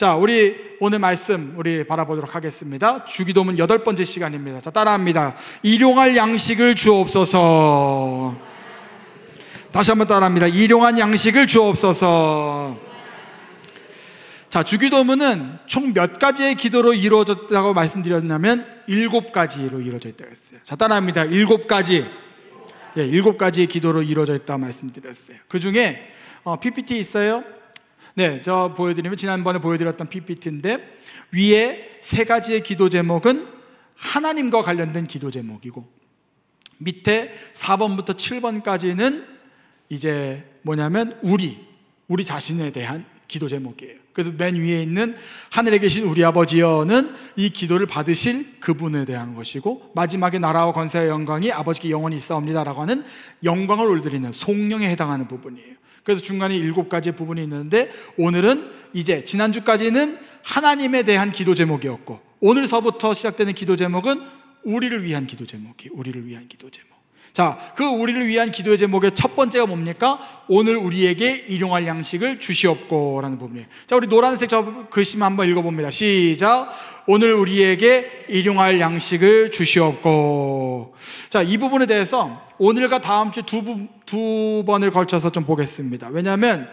자, 우리 오늘 말씀 우리 바라보도록 하겠습니다. 주기도문 8번째 시간입니다. 자, 따라합니다. 일용할 양식을 주옵소서. 다시 한번 따라합니다. 일용할 양식을 주옵소서. 자, 주기도문은 총 몇 가지의 기도로 이루어졌다고 말씀드렸냐면 7가지로 이루어져 있다고 했어요. 자, 따라합니다. 7가지. 예, 7가지의 기도로 이루어져 있다고 말씀드렸어요. 그 중에 PPT 있어요? 네, 저 보여드리면 지난번에 보여드렸던 PPT인데 위에 3가지의 기도 제목은 하나님과 관련된 기도 제목이고 밑에 4번부터 7번까지는 이제 뭐냐면 우리 자신에 대한 기도 제목이에요. 그래서 맨 위에 있는 하늘에 계신 우리 아버지여는 이 기도를 받으실 그분에 대한 것이고 마지막에 나라와 권세와 영광이 아버지께 영원히 있사옵니다라고 하는 영광을 올드리는 송영에 해당하는 부분이에요. 그래서 중간에 7가지의 부분이 있는데 오늘은 이제 지난주까지는 하나님에 대한 기도 제목이었고 오늘서부터 시작되는 기도 제목은 우리를 위한 기도 제목이에요. 우리를 위한 기도 제목. 자, 그 우리를 위한 기도의 제목의 첫 번째가 뭡니까? 오늘 우리에게 일용할 양식을 주시옵고라는 부분이에요. 자, 우리 노란색 저 글씨만 한번 읽어봅니다. 시작. 오늘 우리에게 일용할 양식을 주시옵고. 자, 이 부분에 대해서 오늘과 다음 주 두 번을 걸쳐서 좀 보겠습니다. 왜냐하면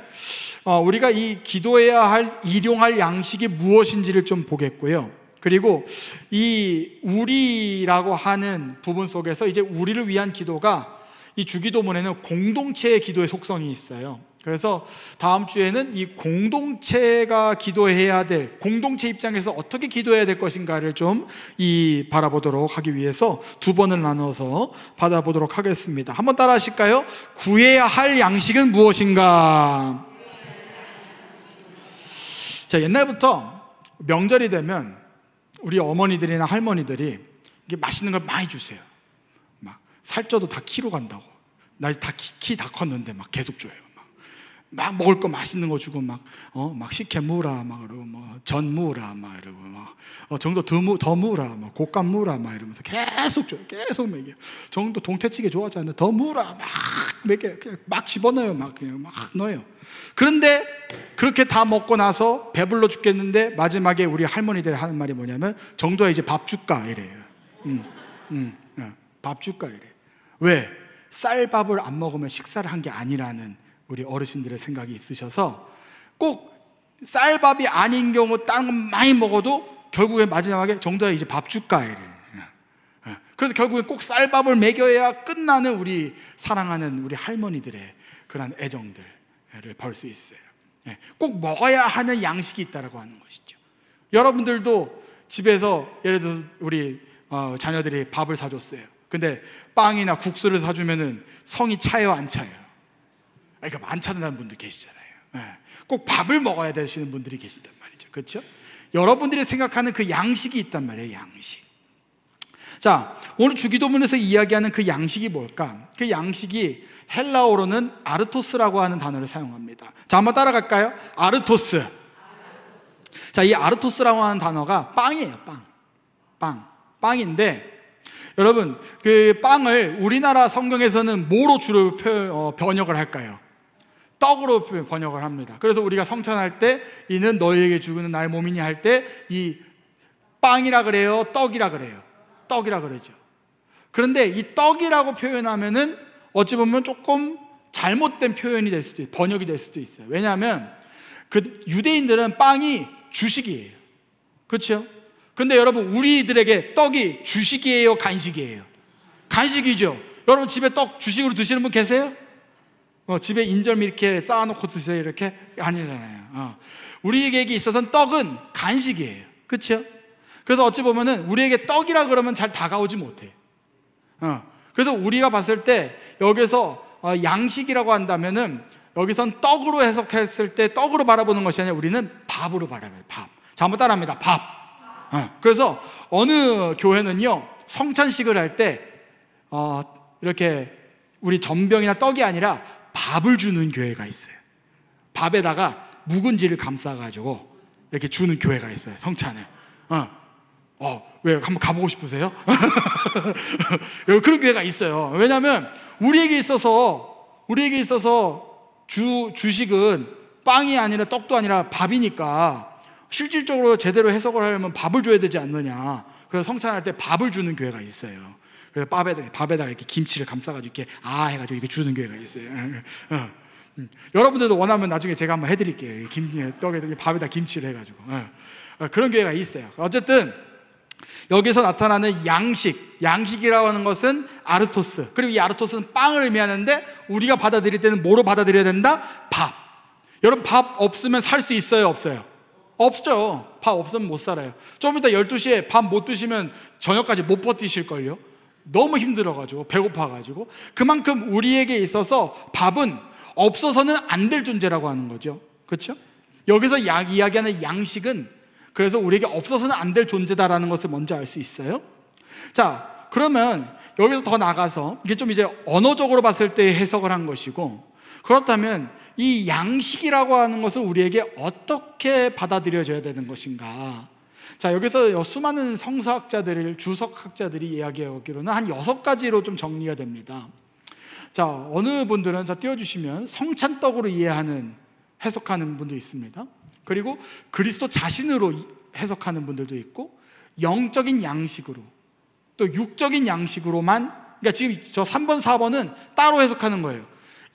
우리가 이 기도해야 할 일용할 양식이 무엇인지를 좀 보겠고요. 그리고 이 우리라고 하는 부분 속에서 이제 우리를 위한 기도가 이 주기도문에는 공동체의 기도의 속성이 있어요. 그래서 다음 주에는 이 공동체가 기도해야 될, 공동체 입장에서 어떻게 기도해야 될 것인가를 좀 바라보도록 하기 위해서 2번을 나눠서 받아보도록 하겠습니다. 한번 따라 하실까요? 구해야 할 양식은 무엇인가? 자, 옛날부터 명절이 되면 우리 어머니들이나 할머니들이 이게 맛있는 걸 많이 주세요. 막 살쪄도 다 키로 간다고. 나 키 다 컸는데 막 계속 줘요. 막 먹을 거 맛있는 거 주고 막 식혜 무라 막 그러고 전 무라 막 이러고 정도 더 무라 막 곶감 무라 막 이러면서 계속 줘요. 계속 먹여요. 정도 동태찌개 좋아하잖아요. 더 무라 막 먹여요. 그냥 막 집어넣어요. 그냥 막 넣어요. 그런데 그렇게 다 먹고 나서 배불러 죽겠는데 마지막에 우리 할머니들이 하는 말이 뭐냐면 정도야 이제 밥 줄까 이래요. 밥 줄까 이래요. 왜? 쌀밥을 안 먹으면 식사를 한 게 아니라는 우리 어르신들의 생각이 있으셔서 꼭 쌀밥이 아닌 경우 다른 건 많이 먹어도 결국에 마지막에 정도야 이제 밥 줄까 이래요. 그래서 결국에 꼭 쌀밥을 먹여야 끝나는 우리 사랑하는 우리 할머니들의 그런 애정들을 볼 수 있어요. 꼭 먹어야 하는 양식이 있다라고 하는 것이죠. 여러분들도 집에서 예를 들어서 우리 자녀들이 밥을 사줬어요. 근데 빵이나 국수를 사주면은 성이 차요, 안 차요? 그러니까 안 차는 분들 계시잖아요. 꼭 밥을 먹어야 되시는 분들이 계시단 말이죠. 그렇죠? 여러분들이 생각하는 그 양식이 있단 말이에요. 양식. 자, 오늘 주기도문에서 이야기하는 그 양식이 뭘까? 그 양식이 헬라어로는 아르토스라고 하는 단어를 사용합니다. 자, 한번 따라갈까요? 아르토스. 자, 이 아르토스라고 하는 단어가 빵이에요. 빵인데 여러분, 그 빵을 우리나라 성경에서는 뭐로 주로 번역을 할까요? 떡으로 번역을 합니다. 그래서 우리가 성찬할 때 이는 너희에게 주는 나의 몸이니 할 때 이 빵이라 그래요? 떡이라 그래요? 떡이라 그러죠. 그런데 이 떡이라고 표현하면은 어찌 보면 조금 잘못된 표현이 될 수도 있어요. 번역이 될 수도 있어요. 왜냐하면 그 유대인들은 빵이 주식이에요. 그렇죠? 근데 여러분, 우리들에게 떡이 주식이에요? 간식이에요? 간식이죠. 여러분 집에 떡 주식으로 드시는 분 계세요? 집에 인절미 이렇게 쌓아놓고 드세요? 이렇게? 아니잖아요. 우리에게 있어서는 떡은 간식이에요. 그렇죠? 그래서 어찌 보면은 우리에게 떡이라 그러면 잘 다가오지 못해요. 그래서 우리가 봤을 때 여기서 양식이라고 한다면은 여기선 떡으로 해석했을 때 떡으로 바라보는 것이 아니라 우리는 밥으로 바라봐요. 밥. 자, 한번 따라합니다. 밥. 그래서 어느 교회는요 성찬식을 할 때 이렇게 우리 전병이나 떡이 아니라 밥을 주는 교회가 있어요. 밥에다가 묵은지를 감싸가지고 이렇게 주는 교회가 있어요. 성찬을. 왜 한번 가보고 싶으세요? 그런 교회가 있어요. 왜냐하면 우리에게 있어서 주식은 빵이 아니라 떡도 아니라 밥이니까 실질적으로 제대로 해석을 하려면 밥을 줘야 되지 않느냐. 그래서 성찬할 때 밥을 주는 교회가 있어요. 그래서 밥에다가 이렇게 김치를 감싸가지고 이렇게 해가지고 이렇게 주는 교회가 있어요. 여러분들도 원하면 나중에 제가 한번 해드릴게요. 떡에 밥에다 김치를 해가지고. 그런 교회가 있어요. 어쨌든 여기서 나타나는 양식이라고 하는 것은 아르토스. 그리고 이 아르토스는 빵을 의미하는데 우리가 받아들일 때는 뭐로 받아들여야 된다? 밥. 여러분 밥 없으면 살 수 있어요? 없어요? 없죠. 밥 없으면 못 살아요. 좀 이따 12시에 밥 못 드시면 저녁까지 못 버티실걸요? 너무 힘들어가지고 배고파가지고. 그만큼 우리에게 있어서 밥은 없어서는 안 될 존재라고 하는 거죠. 그렇죠? 여기서 이야기하는 양식은 그래서 우리에게 없어서는 안 될 존재다라는 것을 먼저 알 수 있어요. 자, 그러면 여기서 더 나가서 이게 좀 이제 언어적으로 봤을 때 해석을 한 것이고, 그렇다면 이 양식이라고 하는 것을 우리에게 어떻게 받아들여져야 되는 것인가? 자, 여기서 수많은 주석학자들이 이야기하기로는 한 6가지로 좀 정리가 됩니다. 자, 어느 분들은 띄워주시면 성찬떡으로 해석하는 분도 있습니다. 그리고 그리스도 자신으로 해석하는 분들도 있고, 영적인 양식으로, 또 육적인 양식으로만, 그러니까 지금 저 3번, 4번은 따로 해석하는 거예요.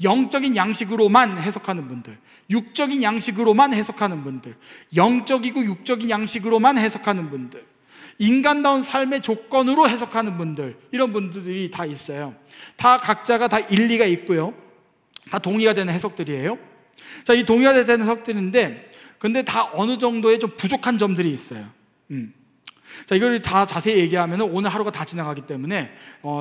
영적인 양식으로만 해석하는 분들, 육적인 양식으로만 해석하는 분들, 영적이고 육적인 양식으로만 해석하는 분들, 인간다운 삶의 조건으로 해석하는 분들, 이런 분들이 다 있어요. 다 각자가 다 일리가 있고요. 다 동의가 되는 해석들이에요. 자, 이 동의가 되는 해석들인데, 근데 다 어느 정도의 좀 부족한 점들이 있어요. 자, 이걸 다 자세히 얘기하면 오늘 하루가 다 지나가기 때문에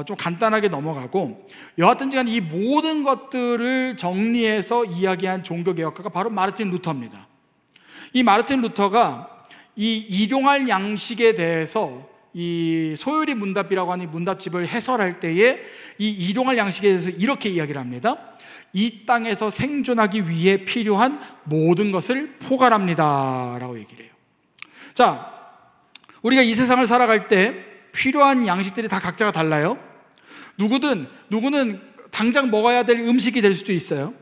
좀 간단하게 넘어가고, 여하튼지 간에 이 모든 것들을 정리해서 이야기한 종교개혁가가 바로 마르틴 루터입니다. 이 마르틴 루터가 이 일용할 양식에 대해서 이 소요리 문답이라고 하는 문답집을 해설할 때에 이 일용할 양식에 대해서 이렇게 이야기를 합니다. 이 땅에서 생존하기 위해 필요한 모든 것을 포괄합니다 라고 얘기를 해요. 자, 우리가 이 세상을 살아갈 때 필요한 양식들이 다 각자가 달라요. 누구는 당장 먹어야 될 음식이 될 수도 있어요.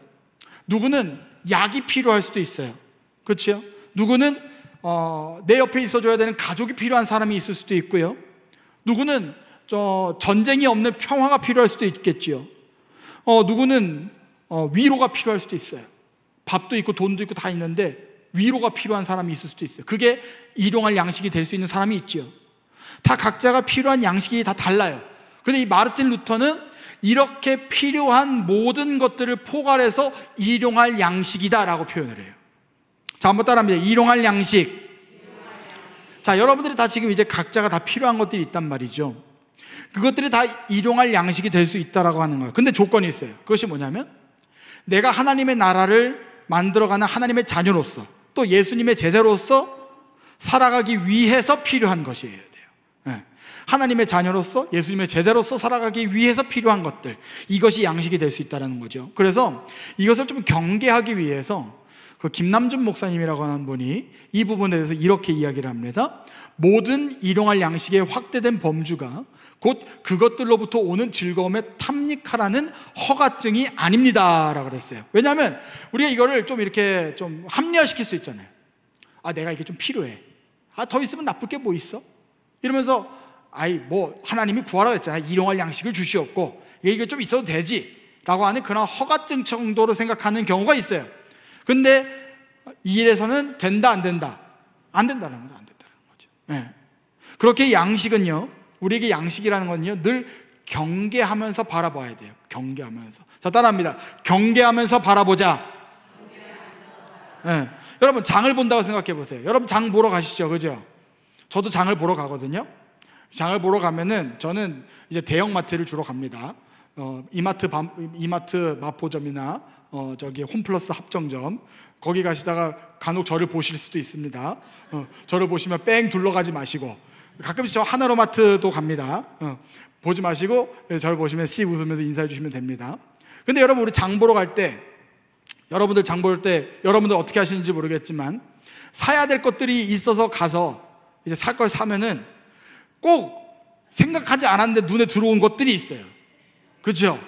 누구는 약이 필요할 수도 있어요. 그렇죠? 누구는 내 옆에 있어줘야 되는 가족이 필요한 사람이 있을 수도 있고요. 누구는 전쟁이 없는 평화가 필요할 수도 있겠지요. 누구는 위로가 필요할 수도 있어요. 밥도 있고 돈도 있고 다 있는데 위로가 필요한 사람이 있을 수도 있어요. 그게 일용할 양식이 될 수 있는 사람이 있죠. 다 각자가 필요한 양식이 다 달라요. 근데 이 마르틴 루터는 이렇게 필요한 모든 것들을 포괄해서 일용할 양식이다라고 표현을 해요. 자, 한번 따라합니다. 일용할 양식. 자, 여러분들이 다 지금 이제 각자가 다 필요한 것들이 있단 말이죠. 그것들이 다 일용할 양식이 될 수 있다라고 하는 거예요. 근데 조건이 있어요. 그것이 뭐냐면 내가 하나님의 나라를 만들어가는 하나님의 자녀로서, 또 예수님의 제자로서 살아가기 위해서 필요한 것이어야 돼요. 하나님의 자녀로서, 예수님의 제자로서 살아가기 위해서 필요한 것들, 이것이 양식이 될 수 있다는 거죠. 그래서 이것을 좀 경계하기 위해서 김남준 목사님이라고 하는 분이 이 부분에 대해서 이렇게 이야기를 합니다. 모든 일용할 양식의 확대된 범주가 곧 그것들로부터 오는 즐거움에 탐닉하라는 허가증이 아닙니다 라고 그랬어요. 왜냐하면 우리가 이거를 좀 이렇게 좀 합리화시킬 수 있잖아요. 내가 이게 좀 필요해. 더 있으면 나쁠 게 뭐 있어? 이러면서 하나님이 구하라고 했잖아요. 일용할 양식을 주시옵고 이게 좀 있어도 되지 라고 하는 그런 허가증 정도로 생각하는 경우가 있어요. 근데 이 일에서는 된다 안 된다? 안 된다는 거죠. 안 된다는 거죠. 네. 그렇게 양식은요, 우리에게 양식이라는 건요 늘 경계하면서 바라봐야 돼요. 경계하면서. 자, 따라합니다. 경계하면서 바라보자. 네. 여러분 장을 본다고 생각해 보세요. 여러분 장 보러 가시죠, 그죠? 저도 장을 보러 가거든요. 장을 보러 가면은 저는 이제 대형마트를 주로 갑니다. 이마트 마포점이나 저기 홈플러스 합정점, 거기 가시다가 간혹 저를 보실 수도 있습니다. 저를 보시면 뺑 둘러가지 마시고, 가끔씩 저 하나로마트도 갑니다. 보지 마시고 저를 보시면 씩 웃으면서 인사해 주시면 됩니다. 근데 여러분, 우리 장 보러 갈 때, 여러분들 장 볼 때 여러분들 어떻게 하시는지 모르겠지만 사야 될 것들이 있어서 가서 이제 살 걸 사면은 꼭 생각하지 않았는데 눈에 들어온 것들이 있어요. 그렇죠?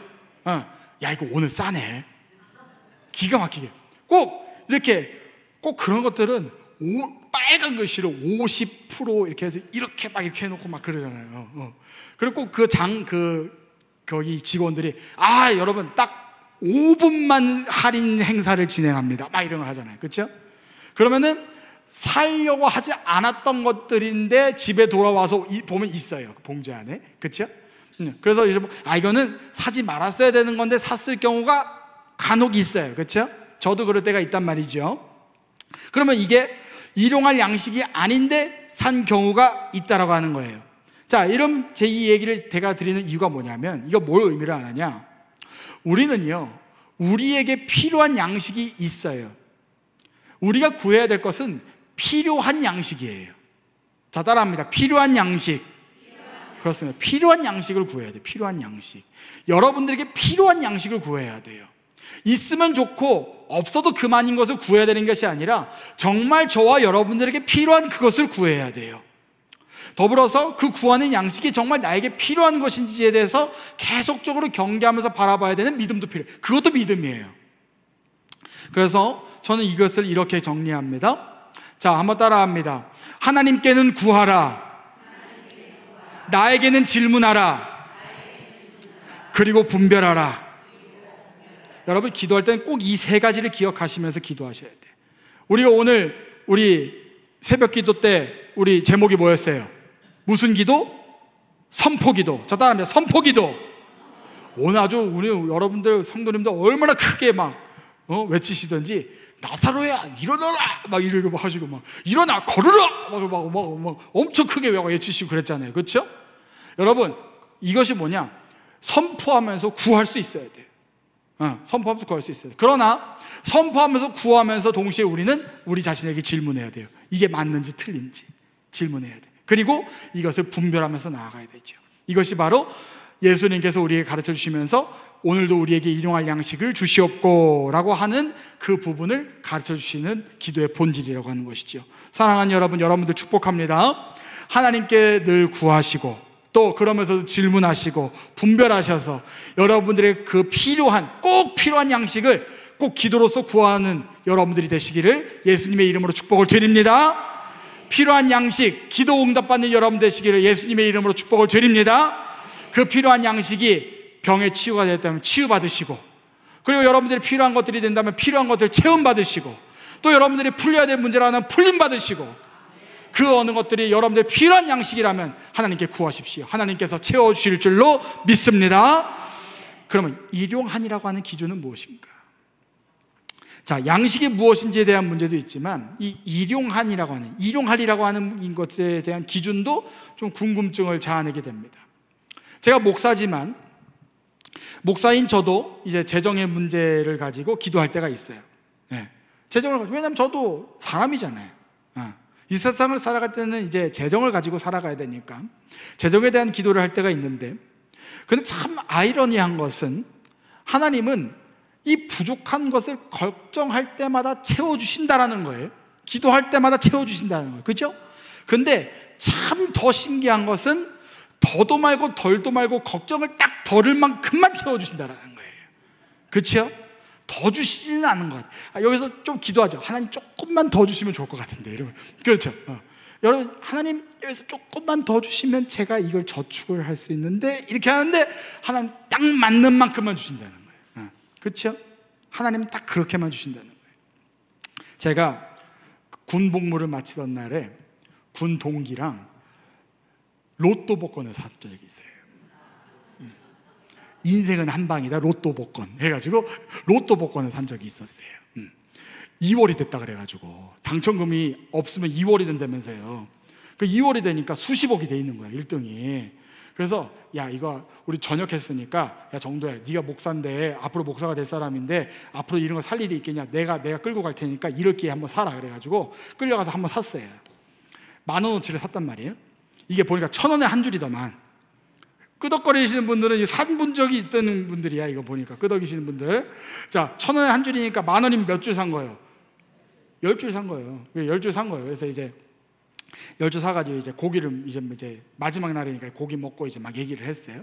야, 이거 오늘 싸네. 기가 막히게 꼭 이렇게, 꼭 그런 것들은 빨간 글씨로 50% 이렇게 해서 이렇게 막 이렇게 해놓고 막 그러잖아요. 그리고 거기 직원들이 여러분 딱 5분만 할인 행사를 진행합니다 막 이런 걸 하잖아요. 그렇죠? 그러면은 살려고 하지 않았던 것들인데 집에 돌아와서 보면 있어요, 그 봉지 안에. 그렇죠? 그래서 이거는 사지 말았어야 되는 건데 샀을 경우가 간혹 있어요. 그렇죠? 저도 그럴 때가 있단 말이죠. 그러면 이게 일용할 양식이 아닌데 산 경우가 있다라고 하는 거예요. 자, 이런 제 이 얘기를 제가 드리는 이유가 뭐냐면, 이거 뭘 의미를 하느냐, 우리는요 우리에게 필요한 양식이 있어요. 우리가 구해야 될 것은 필요한 양식이에요. 자, 따라합니다. 필요한 양식. 그렇습니다. 필요한 양식을 구해야 돼요. 필요한 양식. 여러분들에게 필요한 양식을 구해야 돼요. 있으면 좋고 없어도 그만인 것을 구해야 되는 것이 아니라 정말 저와 여러분들에게 필요한 그것을 구해야 돼요. 더불어서 그 구하는 양식이 정말 나에게 필요한 것인지에 대해서 계속적으로 경계하면서 바라봐야 되는 믿음도 필요해요. 그것도 믿음이에요. 그래서 저는 이것을 이렇게 정리합니다. 자, 한번 따라합니다. 하나님께는 구하라, 나에게는 질문하라, 그리고 분별하라. 여러분, 기도할 때는 꼭 이 세 가지를 기억하시면서 기도하셔야 돼요. 우리가 오늘 우리 새벽 기도 때 우리 제목이 뭐였어요? 무슨 기도? 선포기도. 자, 따라합니다. 선포기도. 오늘 아주 우리 여러분들 성도님들 얼마나 크게 막 외치시던지, 나사로야 일어나라 막 이러고 막 하시고, 막 일어나 걸으라 막 엄청 크게 외치시고 그랬잖아요. 그렇죠? 여러분, 이것이 뭐냐? 선포하면서 구할 수 있어야 돼요. 선포하면서 구할 수 있어요. 그러나 선포하면서 구하면서 동시에 우리는 우리 자신에게 질문해야 돼요. 이게 맞는지 틀린지 질문해야 돼요. 그리고 이것을 분별하면서 나아가야 되죠. 이것이 바로 예수님께서 우리에게 가르쳐 주시면서 오늘도 우리에게 일용할 양식을 주시옵고 라고 하는 그 부분을 가르쳐 주시는 기도의 본질이라고 하는 것이죠. 사랑하는 여러분, 여러분들 축복합니다. 하나님께 늘 구하시고 또 그러면서도 질문하시고 분별하셔서 여러분들의 그 꼭 필요한 양식을 꼭 기도로서 구하는 여러분들이 되시기를 예수님의 이름으로 축복을 드립니다. 필요한 양식, 기도 응답받는 여러분 되시기를 예수님의 이름으로 축복을 드립니다. 그 필요한 양식이 병의 치유가 됐다면 치유받으시고, 그리고 여러분들이 필요한 것들이 된다면 필요한 것들 체험받으시고, 또 여러분들이 풀려야 될 문제라면 풀림받으시고, 그 어느 것들이 여러분들의 필요한 양식이라면 하나님께 구하십시오. 하나님께서 채워주실 줄로 믿습니다. 그러면 일용한이라고 하는 기준은 무엇인가? 자, 양식이 무엇인지에 대한 문제도 있지만 이 일용할이라고 하는 것에 대한 기준도 좀 궁금증을 자아내게 됩니다. 제가 목사지만 목사인 저도 이제 재정의 문제를 가지고 기도할 때가 있어요. 재정을 가지고, 왜냐하면 저도 사람이잖아요. 이 세상을 살아갈 때는 이제 재정을 가지고 살아가야 되니까 재정에 대한 기도를 할 때가 있는데, 근데 참 아이러니한 것은 하나님은 이 부족한 것을 걱정할 때마다 채워주신다라는 거예요. 기도할 때마다 채워주신다는 거예요. 그죠? 근데 참 더 신기한 것은 더도 말고 덜도 말고 걱정을 딱 덜을 만큼만 채워주신다라는 거예요. 그렇죠? 더 주시지는 않은 것 같아요. 여기서 좀 기도하죠. 하나님 조금만 더 주시면 좋을 것 같은데, 여러분. 그렇죠? 여러분, 하나님 여기서 조금만 더 주시면 제가 이걸 저축을 할 수 있는데, 이렇게 하는데 하나님 딱 맞는 만큼만 주신다는 거예요. 그렇죠? 하나님은 딱 그렇게만 주신다는 거예요. 제가 군 복무를 마치던 날에 군 동기랑 로또 복권을 산 적이 있어요. 인생은 한 방이다, 로또 복권 해가지고 로또 복권을 산 적이 있었어요. 2월이 됐다 그래가지고 당첨금이 없으면 2월이 된다면서요. 그 2월이 되니까 수십억이 돼 있는 거야, 1등이. 그래서 야, 이거 우리 전역했으니까, 야 정도야, 네가 목사인데 앞으로 목사가 될 사람인데 앞으로 이런 거 살 일이 있겠냐, 내가 끌고 갈 테니까 이럴 기회 한번 사라 그래가지고 끌려가서 한번 샀어요. 10,000원어치를 샀단 말이에요. 이게 보니까 1,000원에 한 줄이더만. 끄덕거리시는 분들은 산 본 적이 있던 분들이야. 이거 보니까 끄덕이시는 분들. 자, 1,000원에 한 줄이니까 10,000원이면 몇 줄 산 거예요? 10줄 산 거예요. 10줄 산 거예요. 그래서 이제 10줄 사가지고 이제 고기를 이제 마지막 날이니까 고기 먹고 이제 막 얘기를 했어요.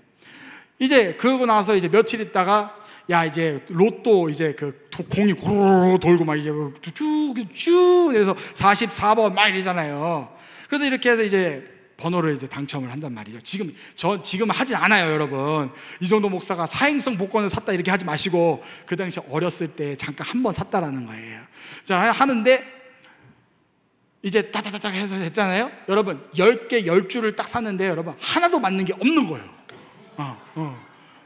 이제 그러고 나서 이제 며칠 있다가 야 이제 로또 이제 그 공이 고로로 돌고 막 이제 쭉쭉 그래서 44번 막 이러잖아요. 그래서 이렇게 해서 이제 번호를 이제 당첨을 한단 말이죠. 지금 하진 않아요, 여러분. 이정도 목사가 사행성 복권을 샀다 이렇게 하지 마시고 그 당시 어렸을 때 잠깐 한 번 샀다라는 거예요. 자, 하는데 이제 따다다닥 해서 했잖아요. 여러분 10개 10주를 딱 샀는데 여러분 하나도 맞는 게 없는 거예요.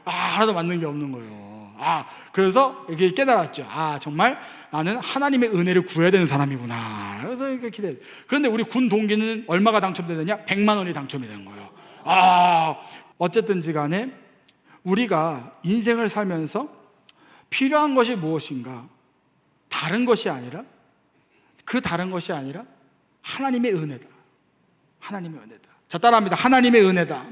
하나도 맞는 게 없는 거예요. 그래서 이렇게 깨달았죠. 정말 나는 하나님의 은혜를 구해야 되는 사람이구나. 그래서 이렇게 기대. 그런데 우리 군 동기는 얼마가 당첨되느냐? 100만 원이 당첨이 되는 거예요. 어쨌든지 간에 우리가 인생을 살면서 필요한 것이 무엇인가? 다른 것이 아니라 하나님의 은혜다. 하나님의 은혜다. 자, 따라합니다. 하나님의 은혜다.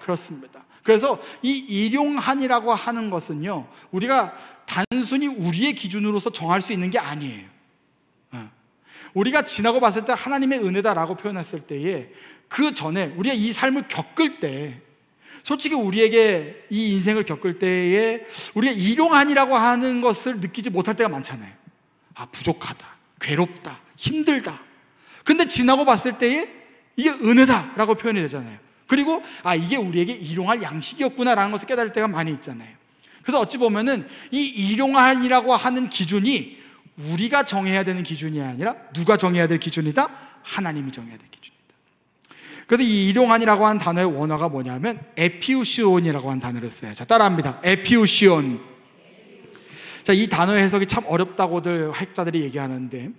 그렇습니다. 그래서 이 일용한이라고 하는 것은요, 우리가 단순히 우리의 기준으로서 정할 수 있는 게 아니에요. 우리가 지나고 봤을 때 하나님의 은혜다라고 표현했을 때에 그 전에 우리가 이 삶을 겪을 때, 솔직히 우리에게 이 인생을 겪을 때에 우리가 일용한이라고 하는 것을 느끼지 못할 때가 많잖아요. 부족하다, 괴롭다, 힘들다. 근데 지나고 봤을 때에 이게 은혜다라고 표현이 되잖아요. 그리고 이게 우리에게 일용할 양식이었구나라는 것을 깨달을 때가 많이 있잖아요. 그래서 어찌 보면은 이 일용한이라고 하는 기준이 우리가 정해야 되는 기준이 아니라 누가 정해야 될 기준이다? 하나님이 정해야 될 기준이다. 그래서 이 일용한이라고 하는 단어의 원어가 뭐냐면 에피우시온이라고 하는 단어를 써요. 자, 따라합니다. 에피우시온. 자, 이 단어의 해석이 참 어렵다고들 학자들이 얘기하는데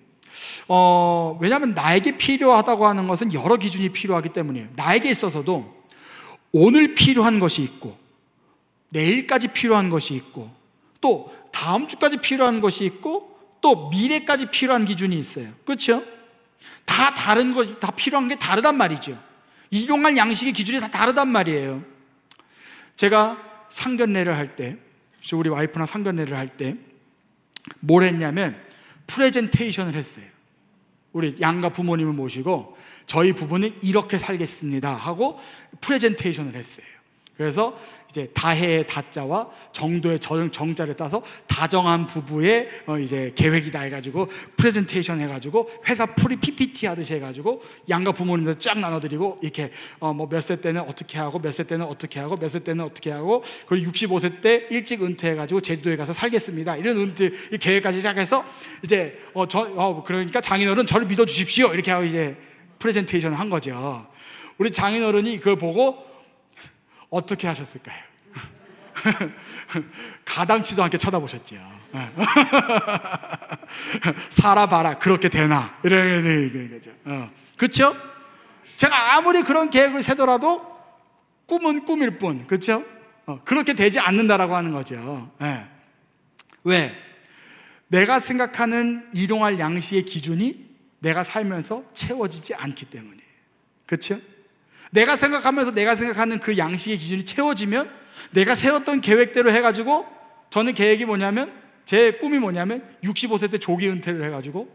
왜냐하면 나에게 필요하다고 하는 것은 여러 기준이 필요하기 때문이에요. 나에게 있어서도 오늘 필요한 것이 있고 내일까지 필요한 것이 있고 또 다음 주까지 필요한 것이 있고 또 미래까지 필요한 기준이 있어요. 그렇죠? 다 다른 것이 다 필요한 게 다르단 말이죠. 일용할 양식의 기준이 다 다르단 말이에요. 제가 상견례를 할 때, 우리 와이프랑 상견례를 할 때 뭘 했냐면 프레젠테이션을 했어요. 우리 양가 부모님을 모시고 저희 부부는 이렇게 살겠습니다 하고 프레젠테이션을 했어요. 그래서 이제 다해의 다자와 정도의 정자를 따서 다정한 부부의 이제 계획이다 해가지고 프레젠테이션 해가지고 회사 PPT 하듯이 해가지고 양가 부모님들 쫙 나눠드리고 이렇게 뭐 몇 세 때는 어떻게 하고 몇 세 때는 어떻게 하고 몇 세 때는 어떻게 하고 그리고 65세 때 일찍 은퇴해가지고 제주도에 가서 살겠습니다 이런 은퇴 이 계획까지 시작해서 이제 그러니까 장인어른 저를 믿어주십시오 이렇게 하고 이제 프레젠테이션을 한 거죠. 우리 장인어른이 그걸 보고 어떻게 하셨을까요? 가당치도 않게 쳐다보셨죠. 살아봐라 그렇게 되나 이런 거죠. 그렇죠? 제가 아무리 그런 계획을 세더라도 꿈은 꿈일 뿐, 그렇죠? 그렇게 되지 않는다라고 하는 거죠. 왜? 내가 생각하는 일용할 양식의 기준이 내가 살면서 채워지지 않기 때문이에요. 그렇죠? 내가 생각하는 그 양식의 기준이 채워지면 내가 세웠던 계획대로 해가지고 저는 계획이 뭐냐면 제 꿈이 뭐냐면 65세 때 조기 은퇴를 해가지고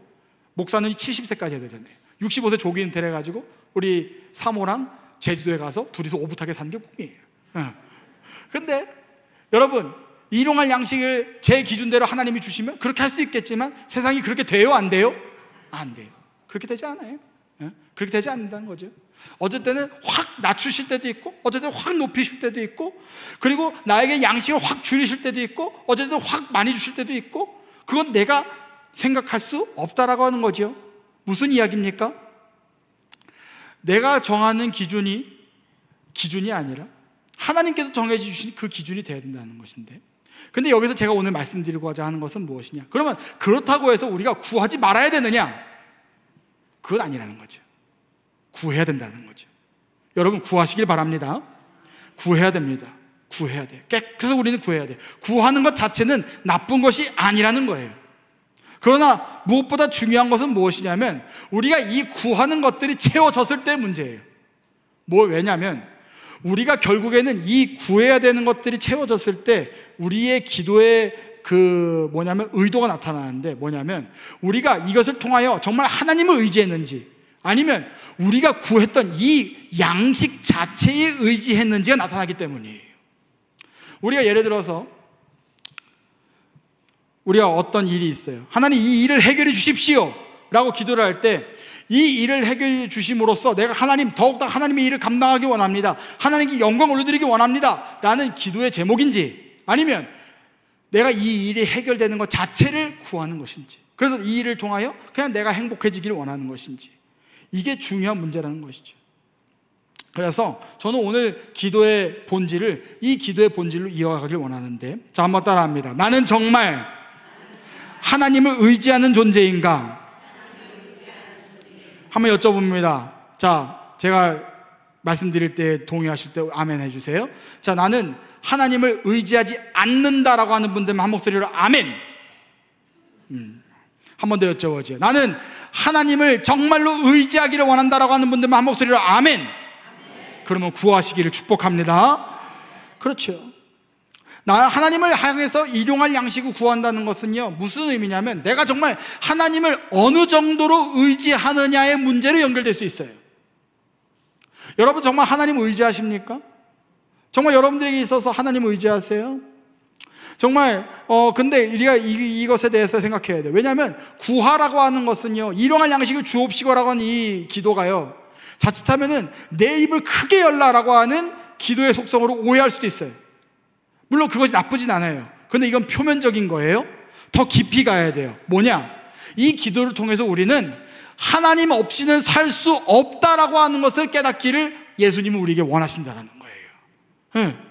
목사는 70세까지 해야 되잖아요. 65세 조기 은퇴를 해가지고 우리 사모랑 제주도에 가서 둘이서 오붓하게 사는 게 꿈이에요. 근데 여러분 일용할 양식을 제 기준대로 하나님이 주시면 그렇게 할 수 있겠지만 세상이 그렇게 돼요? 안 돼요? 안 돼요. 그렇게 되지 않아요. 그렇게 되지 않는다는 거죠. 어쩔 때는 확 낮추실 때도 있고 어쩔 때는 확 높이실 때도 있고 그리고 나에게 양식을 확 줄이실 때도 있고 어쩔 때는 확 많이 주실 때도 있고 그건 내가 생각할 수 없다라고 하는 거죠. 무슨 이야기입니까? 내가 정하는 기준이 아니라 하나님께서 정해 주신 그 기준이 되어야 된다는 것인데 근데 여기서 제가 오늘 말씀드리고자 하는 것은 무엇이냐? 그러면 그렇다고 해서 우리가 구하지 말아야 되느냐? 그건 아니라는 거죠. 구해야 된다는 거죠. 여러분 구하시길 바랍니다. 구해야 됩니다. 구해야 돼요. 그래서 우리는 구해야 돼요. 구하는 것 자체는 나쁜 것이 아니라는 거예요. 그러나 무엇보다 중요한 것은 무엇이냐면 우리가 이 구하는 것들이 채워졌을 때 문제예요. 왜냐하면 우리가 결국에는 이 구해야 되는 것들이 채워졌을 때 우리의 기도의 의도가 나타나는데 뭐냐면 우리가 이것을 통하여 정말 하나님을 의지했는지 아니면 우리가 구했던 이 양식 자체에 의지했는지가 나타나기 때문이에요. 우리가 예를 들어서 우리가 어떤 일이 있어요. 하나님 이 일을 해결해 주십시오 라고 기도를 할 때 이 일을 해결해 주심으로써 내가 하나님 더욱더 하나님의 일을 감당하기 원합니다, 하나님께 영광을 올려드리기 원합니다 라는 기도의 제목인지, 아니면 내가 이 일이 해결되는 것 자체를 구하는 것인지, 그래서 이 일을 통하여 그냥 내가 행복해지기를 원하는 것인지, 이게 중요한 문제라는 것이죠. 그래서 저는 오늘 기도의 본질을 이 기도의 본질로 이어가길 원하는데, 자, 한번 따라합니다. 나는 정말 하나님을 의지하는 존재인가? 한번 여쭤봅니다. 자, 제가 말씀드릴 때 동의하실 때 아멘 해주세요. 자, 나는 하나님을 의지하지 않는다라고 하는 분들만 한 목소리로 아멘. 한 번 더 여쭤보죠. 나는 하나님을 정말로 의지하기를 원한다라고 하는 분들만 한 목소리로 아멘. 그러면 구하시기를 축복합니다. 그렇죠. 나 하나님을 향해서 일용할 양식을 구한다는 것은요, 무슨 의미냐면 내가 정말 하나님을 어느 정도로 의지하느냐의 문제로 연결될 수 있어요. 여러분 정말 하나님 의지하십니까? 정말 여러분들에게 있어서 하나님 의지하세요? 정말 근데 우리가 이것에 대해서 생각해야 돼요. 왜냐하면 구하라고 하는 것은요, 일용할 양식을 주옵시고라고 하는 이 기도가요, 자칫하면은 내 입을 크게 열라라고 하는 기도의 속성으로 오해할 수도 있어요. 물론 그것이 나쁘진 않아요. 근데 이건 표면적인 거예요. 더 깊이 가야 돼요. 뭐냐? 이 기도를 통해서 우리는 하나님 없이는 살 수 없다라고 하는 것을 깨닫기를 예수님은 우리에게 원하신다는 거예요.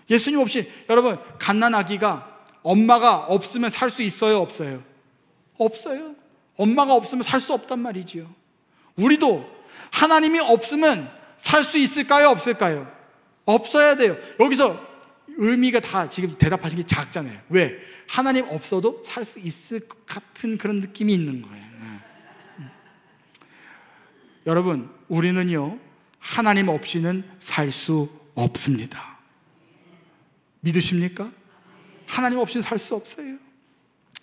예수님 없이, 여러분, 갓난아기가 엄마가 없으면 살 수 있어요, 없어요? 없어요. 엄마가 없으면 살 수 없단 말이지요. 우리도 하나님이 없으면 살 수 있을까요, 없을까요? 없어야 돼요. 여기서 의미가 다 지금 대답하신 게 작잖아요. 왜? 하나님 없어도 살 수 있을 것 같은 그런 느낌이 있는 거예요. 여러분, 우리는요, 하나님 없이는 살 수 없습니다. 믿으십니까? 하나님 없이는 살 수 없어요.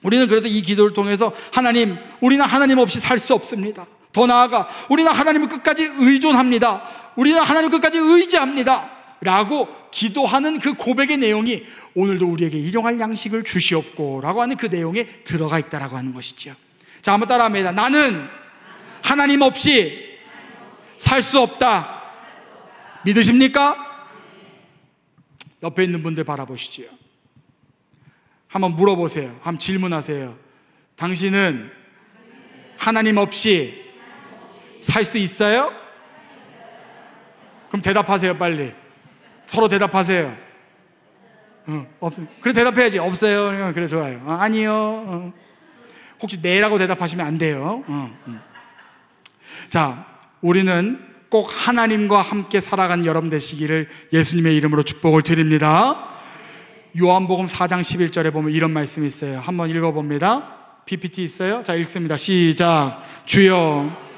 우리는 그래서 이 기도를 통해서 하나님, 우리는 하나님 없이 살 수 없습니다. 더 나아가 우리는 하나님을 끝까지 의존합니다. 우리는 하나님을 끝까지 의지합니다 라고 기도하는 그 고백의 내용이 오늘도 우리에게 일용할 양식을 주시옵고 라고 하는 그 내용에 들어가 있다라고 하는 것이죠. 자, 한번 따라합니다. 나는 하나님 없이 살 수 없다. 믿으십니까? 옆에 있는 분들 바라보시지요. 한번 물어보세요. 한번 질문하세요. 당신은 하나님 없이 살 수 있어요? 그럼 대답하세요, 빨리. 서로 대답하세요. 그래, 대답해야지. 없어요. 그래, 좋아요. 아니요. 혹시 네라고 대답하시면 안 돼요. 자, 우리는 꼭 하나님과 함께 살아간 여러분 되시기를 예수님의 이름으로 축복을 드립니다. 요한복음 4장 11절에 보면 이런 말씀이 있어요. 한번 읽어봅니다. PPT 있어요? 자, 읽습니다. 시작. 주여,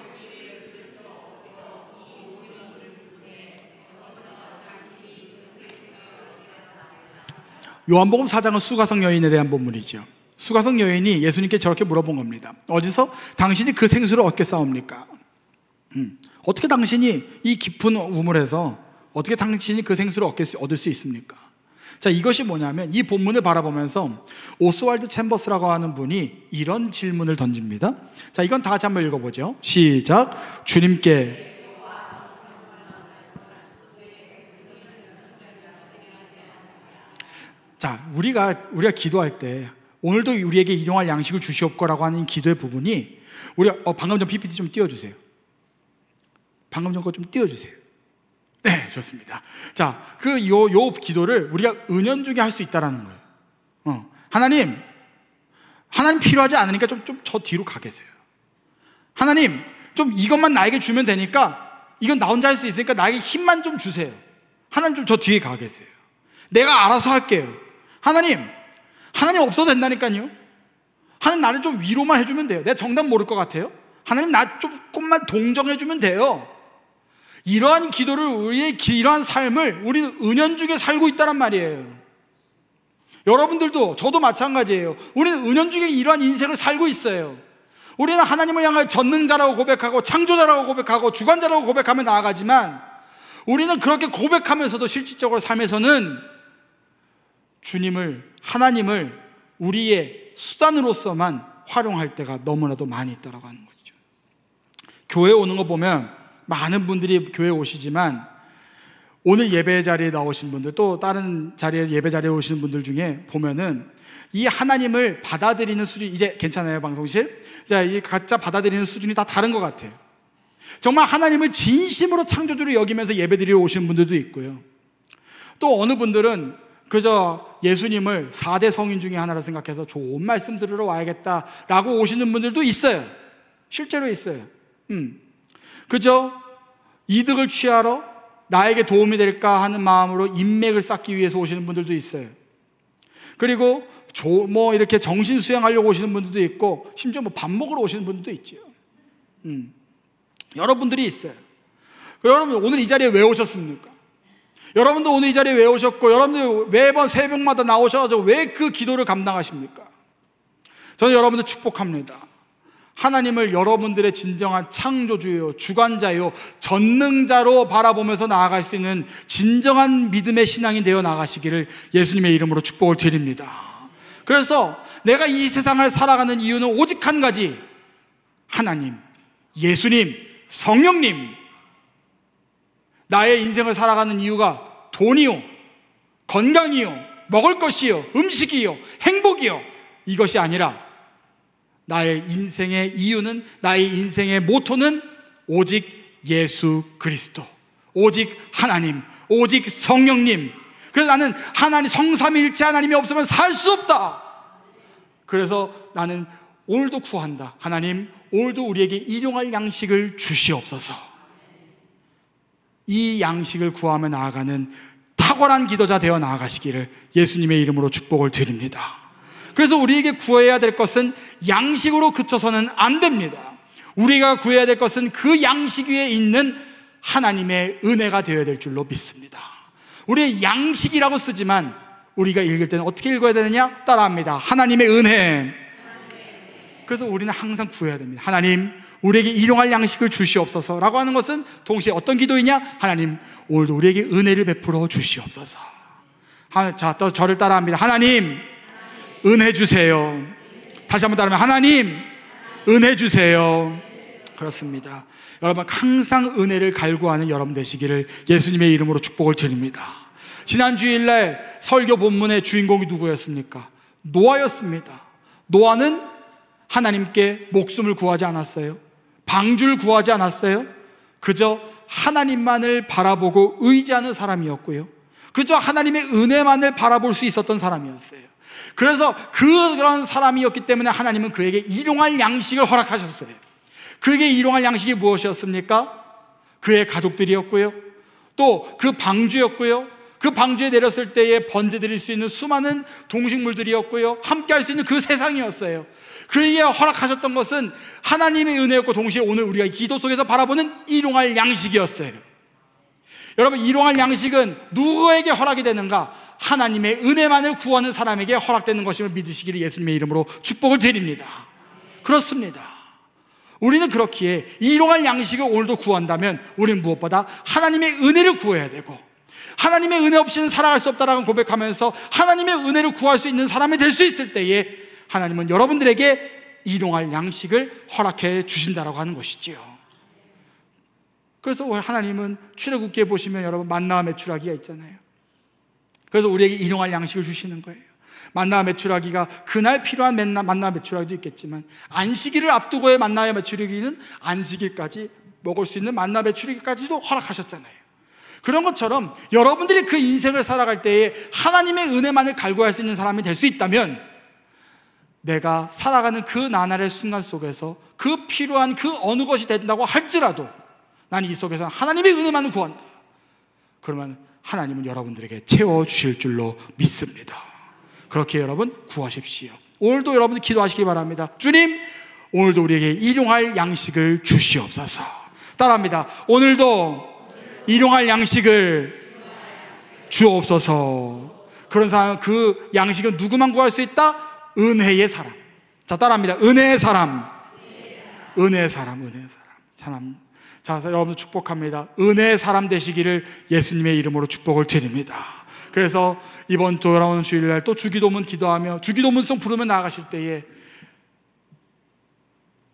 요한복음 4장은 수가성 여인에 대한 본문이죠. 수가성 여인이 예수님께 저렇게 물어본 겁니다. 어디서 당신이 그 생수를 얻게 싸웁니까? 어떻게 당신이 이 깊은 우물에서 어떻게 당신이 그 생수를 얻을 수 있습니까? 자, 이것이 뭐냐면 이 본문을 바라보면서 오스왈드 챔버스라고 하는 분이 이런 질문을 던집니다. 자, 이건 다 같이 한번 읽어보죠. 시작. 주님께 자, 우리가 기도할 때 오늘도 우리에게 일용할 양식을 주시옵고라고 하는 기도의 부분이 우리가 방금 전 PPT 좀 띄워주세요. 방금 전 거 좀 띄워주세요. 네, 좋습니다. 자, 요 기도를 우리가 은연중에 할 수 있다라는 거예요. 하나님 필요하지 않으니까 좀 저 뒤로 가 계세요. 하나님, 좀 이것만 나에게 주면 되니까, 이건 나 혼자 할 수 있으니까 나에게 힘만 좀 주세요. 하나님 좀 저 뒤에 가 계세요. 내가 알아서 할게요. 하나님 없어도 된다니까요. 하나님 나를 좀 위로만 해주면 돼요. 내가 정답 모를 것 같아요. 하나님 나 조금만 동정해주면 돼요. 이러한 기도를, 우리의 이러한 삶을 우리는 은연중에 살고 있다란 말이에요. 여러분들도, 저도 마찬가지예요. 우리는 은연중에 이러한 인생을 살고 있어요. 우리는 하나님을 향하여 전능자라고 고백하고 창조자라고 고백하고 주관자라고 고백하며 나아가지만, 우리는 그렇게 고백하면서도 실질적으로 삶에서는 하나님을 우리의 수단으로서만 활용할 때가 너무나도 많이 있다고 하는 거죠. 교회에 오는 거 보면 많은 분들이 교회에 오시지만 오늘 예배 자리에 나오신 분들, 또 다른 자리에 예배 자리에 오시는 분들 중에 보면은 이 하나님을 받아들이는 수준, 이제 괜찮아요 방송실? 자, 이 각자 받아들이는 수준이 다 다른 것 같아요. 정말 하나님을 진심으로 창조주로 여기면서 예배드리러 오시는 분들도 있고요. 또 어느 분들은 그저 예수님을 4대 성인 중에 하나로 생각해서 좋은 말씀 들으러 와야겠다라고 오시는 분들도 있어요. 실제로 있어요. 그저 이득을 취하러 나에게 도움이 될까 하는 마음으로 인맥을 쌓기 위해서 오시는 분들도 있어요. 그리고 이렇게 정신 수양하려고 오시는 분들도 있고, 심지어 밥 먹으러 오시는 분들도 있죠. 여러분들이 있어요. 여러분 오늘 이 자리에 왜 오셨습니까? 여러분도 오늘 이 자리에 왜 오셨고, 여러분들 매번 새벽마다 나오셔서 왜 그 기도를 감당하십니까? 저는 여러분들 축복합니다. 하나님을 여러분들의 진정한 창조주요, 주관자요, 전능자로 바라보면서 나아갈 수 있는 진정한 믿음의 신앙이 되어 나가시기를 예수님의 이름으로 축복을 드립니다. 그래서 내가 이 세상을 살아가는 이유는 오직 한 가지, 하나님, 예수님, 성령님. 나의 인생을 살아가는 이유가 돈이요, 건강이요, 먹을 것이요, 음식이요, 행복이요, 이것이 아니라 나의 인생의 이유는, 나의 인생의 모토는 오직 예수 그리스도, 오직 하나님, 오직 성령님. 그래서 나는 하나님, 성삼위일체 하나님이 없으면 살 수 없다. 그래서 나는 오늘도 구한다. 하나님, 오늘도 우리에게 일용할 양식을 주시옵소서. 이 양식을 구하며 나아가는 탁월한 기도자 되어 나아가시기를 예수님의 이름으로 축복을 드립니다. 그래서 우리에게 구해야 될 것은 양식으로 그쳐서는 안 됩니다. 우리가 구해야 될 것은 그 양식 위에 있는 하나님의 은혜가 되어야 될 줄로 믿습니다. 우리의 양식이라고 쓰지만 우리가 읽을 때는 어떻게 읽어야 되느냐? 따라합니다. 하나님의 은혜. 그래서 우리는 항상 구해야 됩니다. 하나님, 우리에게 일용할 양식을 주시옵소서 라고 하는 것은 동시에 어떤 기도이냐? 하나님, 오늘도 우리에게 은혜를 베풀어 주시옵소서. 자, 또 저를 따라합니다. 하나님, 은혜 주세요. 다시 한번 따라하면 하나님, 은혜 주세요. 그렇습니다. 여러분, 항상 은혜를 갈구하는 여러분 되시기를 예수님의 이름으로 축복을 드립니다. 지난 주일날 설교 본문의 주인공이 누구였습니까? 노아였습니다. 노아는 하나님께 목숨을 구하지 않았어요. 방주를 구하지 않았어요. 그저 하나님만을 바라보고 의지하는 사람이었고요. 그저 하나님의 은혜만을 바라볼 수 있었던 사람이었어요. 그래서 그런 사람이었기 때문에 하나님은 그에게 일용할 양식을 허락하셨어요. 그에게 일용할 양식이 무엇이었습니까? 그의 가족들이었고요, 또 그 방주였고요, 그 방주에 내렸을 때에 번제드릴 수 있는 수많은 동식물들이었고요, 함께 할 수 있는 그 세상이었어요. 그에게 허락하셨던 것은 하나님의 은혜였고, 동시에 오늘 우리가 기도 속에서 바라보는 일용할 양식이었어요. 여러분, 일용할 양식은 누구에게 허락이 되는가? 하나님의 은혜만을 구하는 사람에게 허락되는 것임을 믿으시기를 예수님의 이름으로 축복을 드립니다. 그렇습니다. 우리는 그렇기에 일용할 양식을 오늘도 구한다면 우리는 무엇보다 하나님의 은혜를 구해야 되고, 하나님의 은혜 없이는 살아갈 수 없다라고 고백하면서 하나님의 은혜를 구할 수 있는 사람이 될 수 있을 때에 하나님은 여러분들에게 일용할 양식을 허락해 주신다라고 하는 것이지요. 그래서 하나님은 출애굽기에 보시면 여러분 만나와 메추라기가 있잖아요. 그래서 우리에게 일용할 양식을 주시는 거예요. 만나와 메추라기가 그날 필요한 만나와 메추라기도 있겠지만, 안식일을 앞두고의 만나와 메추라기는 안식일까지 먹을 수 있는 만나와 메추라기까지도 허락하셨잖아요. 그런 것처럼 여러분들이 그 인생을 살아갈 때에 하나님의 은혜만을 갈구할 수 있는 사람이 될 수 있다면, 내가 살아가는 그 나날의 순간 속에서 그 필요한 그 어느 것이 된다고 할지라도 나는 이 속에서 하나님의 은혜만을 구한다. 그러면 하나님은 여러분들에게 채워주실 줄로 믿습니다. 그렇게 여러분 구하십시오. 오늘도 여러분들 기도하시기 바랍니다. 주님, 오늘도 우리에게 일용할 양식을 주시옵소서. 따라합니다. 오늘도 일용할 양식을 주옵소서. 그런 사람, 그 양식은 누구만 구할 수 있다? 은혜의 사람. 자, 따라합니다. 은혜의 사람. 은혜의 사람, 은혜의 사람. 자, 여러분들 축복합니다. 은혜의 사람 되시기를 예수님의 이름으로 축복을 드립니다. 그래서 이번 돌아오는 주일날 또 주기도문 기도하며 주기도문송 부르며 나아가실 때에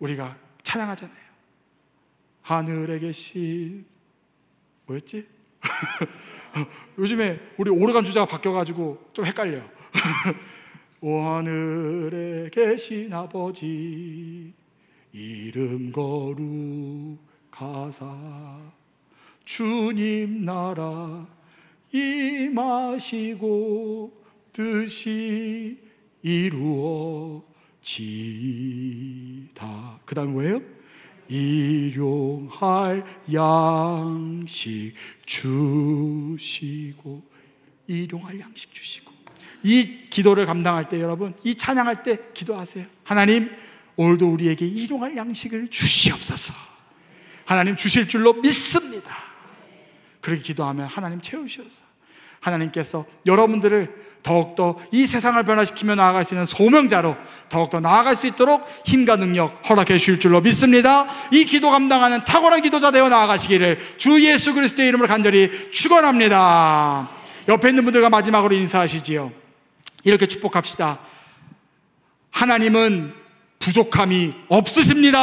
우리가 찬양하잖아요. 하늘에 계신 뭐였지? 요즘에 우리 오르간 주자가 바뀌어가지고 좀 헷갈려. 오 하늘에 계신 아버지 이름 거룩하사 주님 나라 임하시고 뜻이 이루어지다. 그 다음 뭐예요? 일용할 양식 주시고, 일용할 양식 주시고. 이 기도를 감당할 때 여러분, 이 찬양할 때 기도하세요. 하나님, 오늘도 우리에게 일용할 양식을 주시옵소서. 하나님 주실 줄로 믿습니다. 그렇게 기도하면 하나님 채우셔서 하나님께서 여러분들을 더욱더 이 세상을 변화시키며 나아갈 수 있는 소명자로 더욱더 나아갈 수 있도록 힘과 능력 허락해 주실 줄로 믿습니다. 이 기도 감당하는 탁월한 기도자 되어 나아가시기를 주 예수 그리스도의 이름으로 간절히 축원합니다. 옆에 있는 분들과 마지막으로 인사하시지요. 이렇게 축복합시다. 하나님은 부족함이 없으십니다.